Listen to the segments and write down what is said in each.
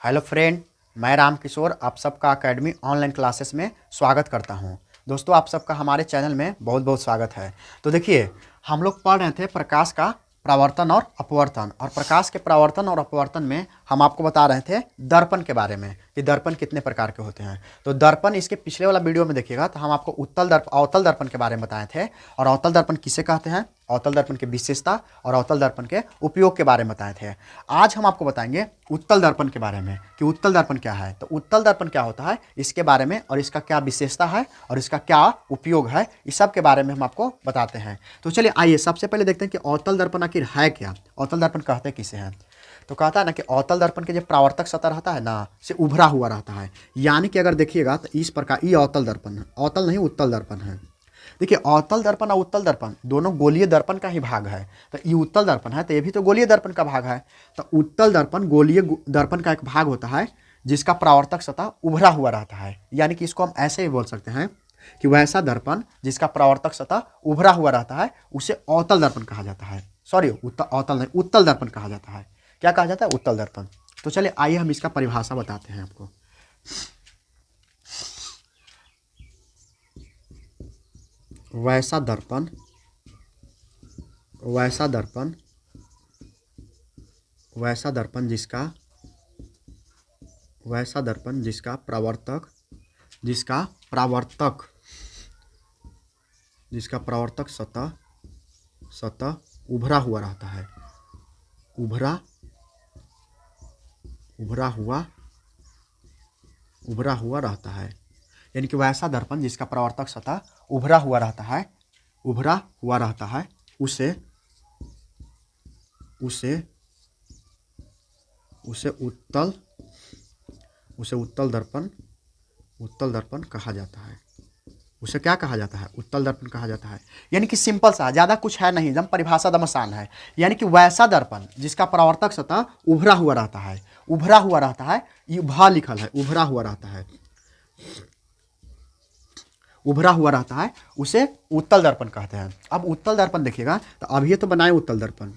Hello friend, मैं राम किशोर आप सबका अकेडमी ऑनलाइन क्लासेस में स्वागत करता हूं। दोस्तों, आप सबका हमारे चैनल में बहुत बहुत स्वागत है। तो देखिए, हम लोग पढ़ रहे थे प्रकाश का प्रावर्तन और अपवर्तन, और प्रकाश के प्रावर्तन और अपवर्तन में हम आपको बता रहे थे दर्पण के बारे में कि दर्पण कितने प्रकार के होते हैं। तो दर्पण इसके पिछले वाला वीडियो में देखिएगा तो हम आपको अवतल दर्पण के बारे में बताए थे, और अवतल दर्पण किसे कहते हैं, अवतल दर्पण की विशेषता और अवतल दर्पण के उपयोग के बारे में बताए थे। आज हम आपको बताएंगे उत्तल दर्पण के बारे में कि उत्तल दर्पण क्या है। तो उत्तल दर्पण क्या होता है इसके बारे में, और इसका क्या विशेषता है और इसका क्या उपयोग है, इस सब के बारे में हम आपको बताते हैं। तो चलिए आइए सबसे पहले देखते हैं कि अवतल दर्पण आखिर है क्या। अवतल दर्पण कहते किसे हैं? तो कहता है ना कि अवतल दर्पण के जो प्रावर्तक सतह रहता है ना, से उभरा हुआ रहता है। यानी कि अगर देखिएगा तो इस प्रकार ये अवतल दर्पण है, अवतल नहीं उत्तल दर्पण है। देखिए, अवतल दर्पण और उत्तल दर्पण दोनों गोलीय दर्पण का ही भाग है। तो ये उत्तल दर्पण है तो ये भी तो गोलीय दर्पण का भाग है। तो उत्तल दर्पण गोलीय दर्पण का एक भाग होता है जिसका परावर्तक सतह उभरा हुआ रहता है। यानी कि इसको हम ऐसे ही बोल सकते हैं कि वैसा दर्पण जिसका परावर्तक सतह उभरा हुआ रहता है उसे अवतल दर्पण कहा जाता है। सॉरी, अवतल नहीं, उत्तल दर्पण कहा जाता है। क्या कहा जाता है? उत्तल दर्पण। तो चलिए आइए हम इसका परिभाषा बताते हैं आपको। वैसा दर्पण, वैसा दर्पण, वैसा दर्पण जिसका, वैसा दर्पण जिसका प्रावर्तक, जिसका प्रावर्तक, जिसका प्रावर्तक सतह, सतह उभरा हुआ रहता है। उभरा, उभरा हुआ, उभरा हुआ रहता है। यानी कि वैसा दर्पण जिसका प्रावर्तक सतह उभरा हुआ रहता है, उभरा हुआ रहता है, उसे उसे उसे उत्तल, उसे उत्तल दर्पण, उत्तल दर्पण कहा जाता है। उसे क्या कहा जाता है? उत्तल दर्पण कहा जाता है। यानी कि सिंपल सा, ज़्यादा कुछ है नहीं, एकदम परिभाषा दम आसान है। यानी कि वैसा दर्पण जिसका परावर्तक सतह उभरा हुआ रहता है, उभरा हुआ रहता है, ये भा लिखल है, उभरा हुआ रहता है, उभरा हुआ रहता है, उसे उत्तल दर्पण कहते हैं। अब उत्तल दर्पण देखिएगा तो अभी तो बनाए उत्तल दर्पण,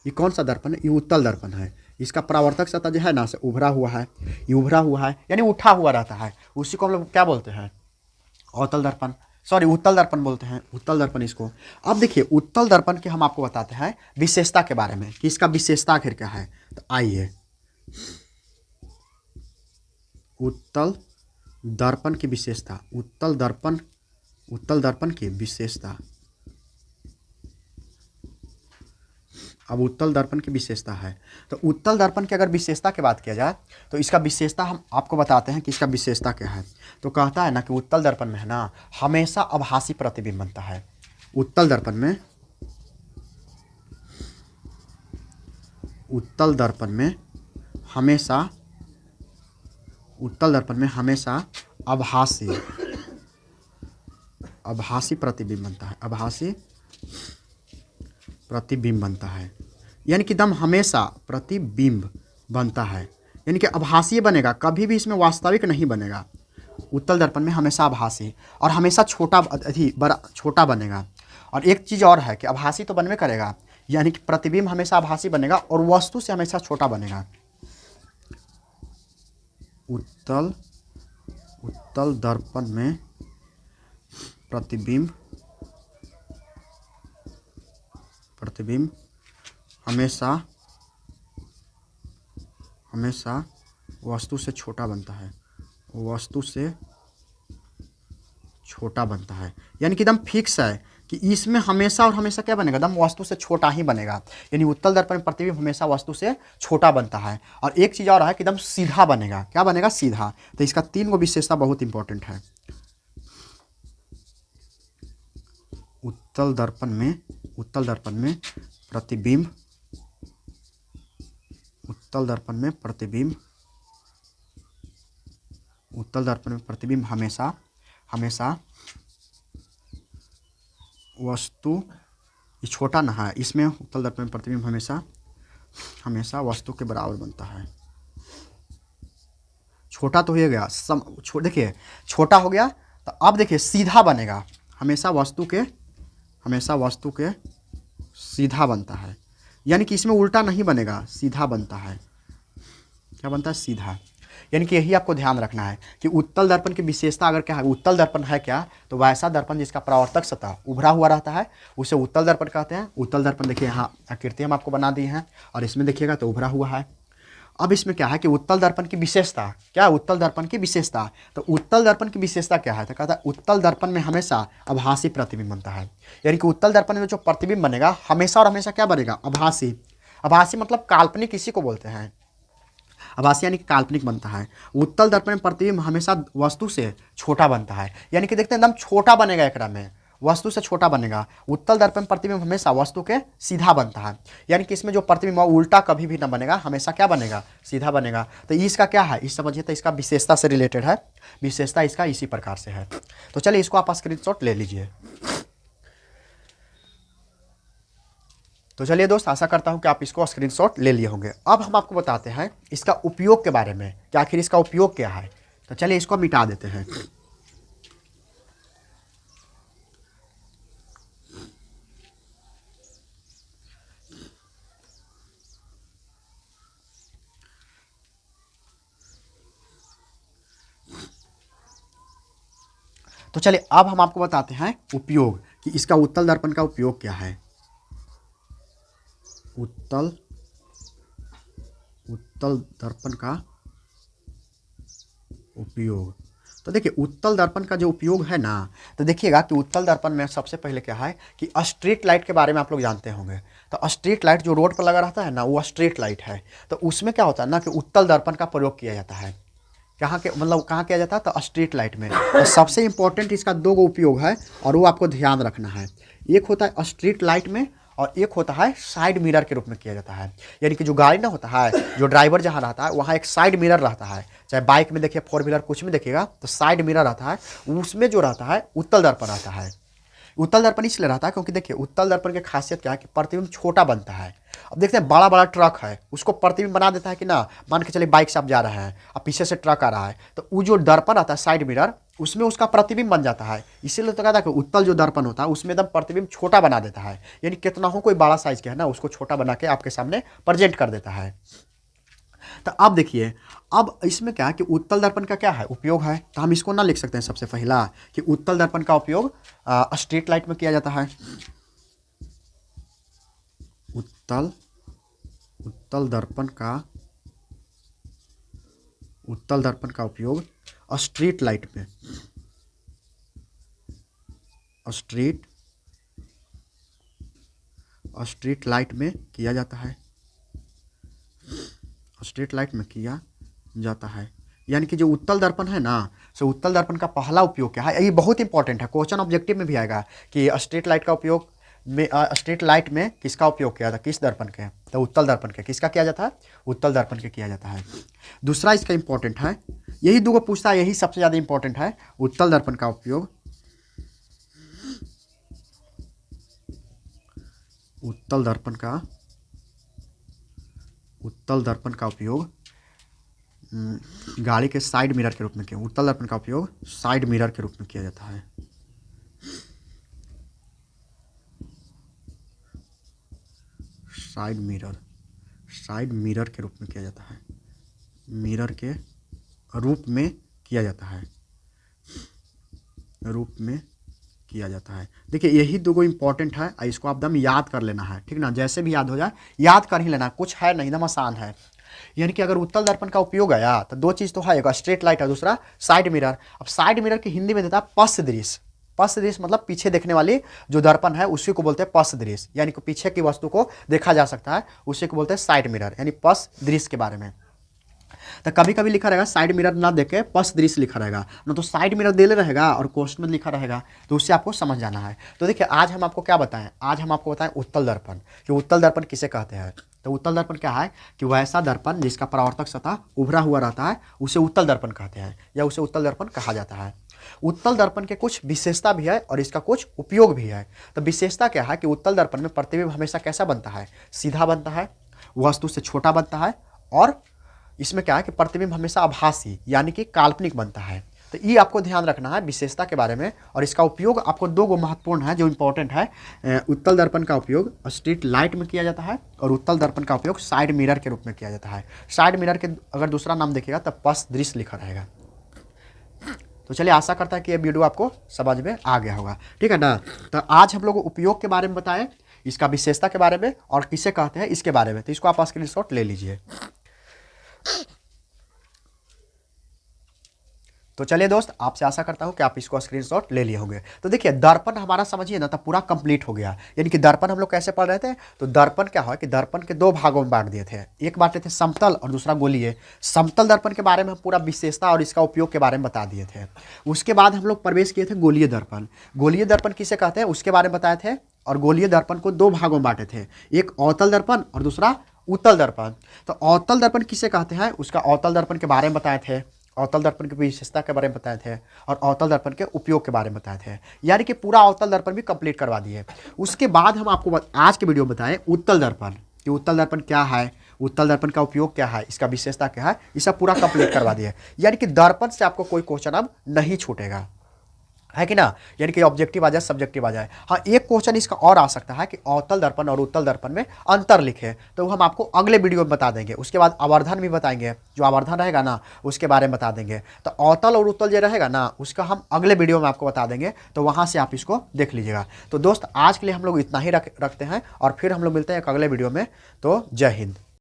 ये कौन सा दर्पण है? ये उत्तल दर्पण है। इसका परावर्तक सतह जो है ना से उभरा हुआ है, ये उभरा हुआ है यानी उठा हुआ रहता है, उसी को हम लोग क्या बोलते हैं? अवतल दर्पण, सॉरी उत्तल दर्पण बोलते हैं, उत्तल दर्पण इसको। अब देखिए, उत्तल दर्पण के हम आपको बताते हैं विशेषता के बारे में कि इसका विशेषता आखिर क्या है। तो आइए, उत्तल दर्पण की विशेषता, उत्तल दर्पण, उत्तल दर्पण की विशेषता। अब उत्तल दर्पण की विशेषता है, तो उत्तल दर्पण की अगर विशेषता की बात किया जाए तो इसका विशेषता हम आपको बताते हैं कि इसका विशेषता क्या है। तो कहता है ना कि उत्तल दर्पण में है ना हमेशा आभासी प्रतिबिंब बनता है। उत्तल दर्पण में, उत्तल दर्पण में हमेशा, उत्तल दर्पण में हमेशा आभासी, आभासी प्रतिबिंब बनता है, आभासी प्रतिबिंब बनता है। यानी कि दम हमेशा प्रतिबिंब बनता है, यानी कि आभासी बनेगा, कभी भी इसमें वास्तविक नहीं बनेगा। उत्तल दर्पण में हमेशा आभासी और हमेशा छोटा, अति बड़ा, छोटा बनेगा। और एक चीज़ और है कि आभासी तो बनवे करेगा, यानी कि प्रतिबिंब हमेशा आभासी बनेगा और वस्तु से हमेशा छोटा बनेगा। उत्तल, उत्तल दर्पण में प्रतिबिंब, प्रतिबिंब हमेशा, हमेशा वस्तु से छोटा बनता है, वस्तु से छोटा बनता है। यानी कि एकदम फिक्स है कि इसमें हमेशा और हमेशा क्या बनेगा? एकदम वस्तु से छोटा ही बनेगा। यानी उत्तल दर्पण में प्रतिबिंब हमेशा वस्तु से छोटा बनता है। और एक चीज़ और है कि एकदम सीधा बनेगा। क्या बनेगा? सीधा। तो इसका 3 गो विशेषता बहुत इंपॉर्टेंट है। उत्तल दर्पण में, उत्तल दर्पण में प्रतिबिंब, उत्तल दर्पण में प्रतिबिंब, उत्तल दर्पण में प्रतिबिंब हमेशा, हमेशा वस्तु, ये छोटा ना है, इसमें उत्तल दर्पण में प्रतिबिंब हमेशा, हमेशा वस्तु के बराबर बनता है। छोटा तो हो गया, देखिए छोटा हो गया, तो अब देखिए सीधा बनेगा, हमेशा वस्तु के, हमेशा वस्तु के सीधा बनता है। यानी कि इसमें उल्टा नहीं बनेगा, सीधा बनता है। क्या बनता है, सीधा। यानी कि यही आपको ध्यान रखना है कि उत्तल दर्पण की विशेषता अगर क्या है, उत्तल दर्पण है क्या, तो वैसा दर्पण जिसका परावर्तक सतह उभरा हुआ रहता है उसे उत्तल दर्पण कहते हैं। उत्तल दर्पण देखिए यहाँ आकृति हम आपको बना दी हैं और इसमें देखिएगा तो उभरा हुआ है। अब इसमें क्या है कि उत्तल दर्पण की विशेषता क्या है, उत्तल दर्पण की विशेषता, तो उत्तल दर्पण की विशेषता क्या है, तो कहता है उत्तल दर्पण में हमेशा आभासी प्रतिबिंब बनता है। यानी कि उत्तल दर्पण में जो प्रतिबिंब बनेगा हमेशा और हमेशा क्या बनेगा, आभासी। आभासी मतलब काल्पनिक इसी को बोलते हैं, आभासी यानी कि काल्पनिक बनता है। उत्तल दर्पण में प्रतिबिंब हमेशा वस्तु से छोटा बनता है, यानी कि देखते हैं एकदम छोटा बनेगा, एकरा में वस्तु से छोटा बनेगा। उत्तल दर्पण प्रतिबिंब हमेशा वस्तु के सीधा बनता है, यानी कि इसमें जो प्रतिबिंब उल्टा कभी भी ना बनेगा, हमेशा क्या बनेगा, सीधा बनेगा। तो इसका क्या है, इस समझिए तो इसका विशेषता से रिलेटेड है, विशेषता इसका इसी प्रकार से है। तो चलिए इसको आप स्क्रीनशॉट ले लीजिए। तो चलिए दोस्त, आशा करता हूं कि आप इसको स्क्रीनशॉट ले लिए होंगे। अब हम आपको बताते हैं इसका उपयोग के बारे में कि आखिर इसका उपयोग क्या है। तो चलिए इसको मिटा देते हैं। तो चलिए अब हम आपको बताते हैं उपयोग कि इसका उत्तल दर्पण का उपयोग क्या है। उत्तल दर्पण का उपयोग, तो देखिए उत्तल दर्पण का जो उपयोग है ना, तो देखिएगा कि उत्तल दर्पण में सबसे पहले क्या है कि स्ट्रीट लाइट के बारे में आप लोग जानते होंगे। तो स्ट्रीट लाइट जो रोड पर लगा रहता है ना, वो स्ट्रीट लाइट है। तो उसमें क्या होता है ना कि उत्तल दर्पण का प्रयोग किया जाता है। कहाँ के मतलब कहाँ किया जाता है, तो स्ट्रीट लाइट में। तो सबसे इंपॉर्टेंट इसका दो गो उपयोग है और वो आपको ध्यान रखना है। एक होता है स्ट्रीट लाइट में और एक होता है साइड मिरर के रूप में किया जाता है। यानी कि जो गाड़ी ना होता है, जो ड्राइवर जहाँ रहता है वहाँ एक साइड मिरर रहता है, चाहे बाइक में देखिए, फोर व्हीलर कुछ में देखिएगा तो साइड मिरर रहता है, उसमें जो रहता है उत्तल दर्पण रहता है। उत्तल दर्पण इसलिए रहता है क्योंकि देखिए उत्तल दर्पण की खासियत क्या है कि प्रतिबिंब छोटा बनता है। अब देखते हैं बड़ा बड़ा ट्रक है, उसको प्रतिबिंब बना देता है कि ना, मान के चलिए बाइक से आप जा रहे हैं और पीछे से ट्रक आ रहा है, तो वो जो दर्पण आता है साइड मिरर, उसमें उसका प्रतिबिंब बन जाता है। इसीलिए तो कहता है कि उत्तल जो दर्पण होता है उसमें एकदम प्रतिबिंब छोटा बना देता है, यानी कितना हो कोई बड़ा साइज का है ना, उसको छोटा बना के आपके सामने प्रेजेंट कर देता है। तो अब देखिए, अब इसमें क्या है कि उत्तल दर्पण का क्या है उपयोग है, तो हम इसको ना लिख सकते हैं सबसे पहला कि उत्तल दर्पण का उपयोग स्ट्रीट लाइट में किया जाता है। उत्तल दर्पण का उपयोग स्ट्रीट लाइट में, स्ट्रीट लाइट में किया जाता है। स्ट्रीट लाइट में किया जाता है। यानी कि जो उत्तल दर्पण है ना, सो उत्तल दर्पण का पहला उपयोग क्या है, ये बहुत इंपॉर्टेंट है, क्वेश्चन ऑब्जेक्टिव में भी आएगा कि स्ट्रीट लाइट का उपयोग में, स्ट्रीट लाइट में किसका उपयोग किया था, किस दर्पण के, तो उत्तल दर्पण के। किसका किया जाता है, उत्तल दर्पण के किया जाता है। दूसरा इसका इंपॉर्टेंट है, यही दो पूछता है, यही सबसे ज़्यादा इंपॉर्टेंट है, उत्तल दर्पण का उपयोग, उत्तल दर्पण का उपयोग गाड़ी के साइड मिरर के रूप में किया। उत्तल दर्पण का उपयोग साइड मिरर के रूप में किया जाता है। साइड मिरर के रूप में किया जाता है, मिरर के रूप में किया जाता है, रूप में किया जाता है। देखिए यही दो इंपॉर्टेंट है, इसको आप एकदम याद कर लेना है, ठीक ना, जैसे भी याद हो जाए याद कर ही लेना, कुछ है नहीं, एकदम आसान है। यानी कि अगर उत्तल दर्पण का उपयोग आया तो दो चीज़ तो है, एक स्ट्रेट लाइट है, दूसरा साइड मिरर। अब साइड मिरर की हिंदी में देता है पश्च दृश्य। पश्च दृश्य मतलब पीछे देखने वाली जो दर्पण है उसी को बोलते हैं पश्च दृश्य, यानी कि पीछे की वस्तु को देखा जा सकता है, उसी को बोलते हैं साइड मिरर, यानी पश्च दृश्य के बारे में। तो कभी कभी लिखा रहेगा साइड मिरर ना देके पश्च दृश्य लिखा रहेगा, ना तो साइड मिरर दे रहेगा और क्वेश्चन में लिखा रहेगा, तो उससे आपको समझ जाना है। तो देखिए आज हम आपको क्या बताएं, आज हम आपको बताएं उत्तल दर्पण, कि उत्तल दर्पण किसे कहते हैं। तो उत्तल दर्पण क्या है कि वैसा दर्पण जिसका परावर्तक सतह उभरा हुआ रहता है उसे उत्तल दर्पण कहते हैं, या उसे उत्तल दर्पण कहा जाता है। उत्तल दर्पण के कुछ विशेषता भी है और इसका कुछ उपयोग भी है। तो विशेषता क्या है कि उत्तल दर्पण में प्रतिबिंब हमेशा कैसा बनता है, सीधा बनता है, वस्तु से छोटा बनता है, और इसमें क्या है कि प्रतिबिंब हमेशा आभासी यानी कि काल्पनिक बनता है। तो ये आपको ध्यान रखना है विशेषता के बारे में। और इसका उपयोग आपको दो गो महत्वपूर्ण है जो इंपॉर्टेंट है। उत्तल दर्पण का उपयोग स्ट्रीट लाइट में किया जाता है और उत्तल दर्पण का उपयोग साइड मिरर के रूप में किया जाता है। साइड मिरर के अगर दूसरा नाम देखिएगा तब पश्च दृश्य लिखा रहेगा। तो चलिए आशा करता है कि ये वीडियो आपको समझ में आ गया होगा, ठीक है ना। तो आज हम लोग उपयोग के बारे में बताएं, इसका विशेषता के बारे में और किसे कहते हैं इसके बारे में। तो इसको आप स्क्रीनशॉट ले लीजिए। तो चलिए दोस्त, आपसे आशा करता हूं कि आप इसको स्क्रीनशॉट ले लिए होंगे। तो देखिए दर्पण हमारा समझिए ना, तो पूरा कंप्लीट हो गया। यानी कि दर्पण हम लोग कैसे पढ़ रहे थे, तो दर्पण क्या है कि दर्पण के दो भागों में बांट दिए थे, एक बांटे थे समतल और दूसरा गोलीय। समतल दर्पण के बारे में हम पूरा विशेषता और इसका उपयोग के बारे में बता दिए थे। उसके बाद हम लोग प्रवेश किए थे गोलीय दर्पण। गोलीय दर्पण किसे कहते हैं उसके बारे में बताए थे। और गोलीय दर्पण को दो भागों में बांटे थे, एक अवतल दर्पण और दूसरा उत्तल दर्पण। तो अवतल दर्पण किसे कहते हैं उसका अवतल दर्पण के बारे में बताए थे, अवतल दर्पण की विशेषता के बारे में बताए थे और अवतल दर्पण के उपयोग के बारे में बताए थे। यानी कि पूरा अवतल दर्पण भी कंप्लीट करवा दिए। उसके बाद हम आपको आज के वीडियो में बताएं उत्तल दर्पण, कि उत्तल दर्पण क्या है, उत्तल दर्पण का उपयोग क्या है, इसका विशेषता क्या है, ये सब पूरा कंप्लीट करवा दिए। यानी कि दर्पण से आपको कोई क्वेश्चन अब नहीं छूटेगा, है कि ना। यानी कि ऑब्जेक्टिव आ जाए सब्जेक्टिव आ जाए। हाँ, एक क्वेश्चन इसका और आ सकता है कि अवतल दर्पण और उत्तल दर्पण में अंतर लिखे, तो वो हम आपको अगले वीडियो में बता देंगे। उसके बाद आवर्धन भी बताएंगे, जो आवर्धन रहेगा ना उसके बारे में बता देंगे। तो अवतल और उत्तल जो रहेगा ना उसका हम अगले वीडियो में आपको बता देंगे, तो वहाँ से आप इसको देख लीजिएगा। तो दोस्त आज के लिए हम लोग इतना ही रखते हैं और फिर हम लोग मिलते हैं एक अगले वीडियो में। तो जय हिंद।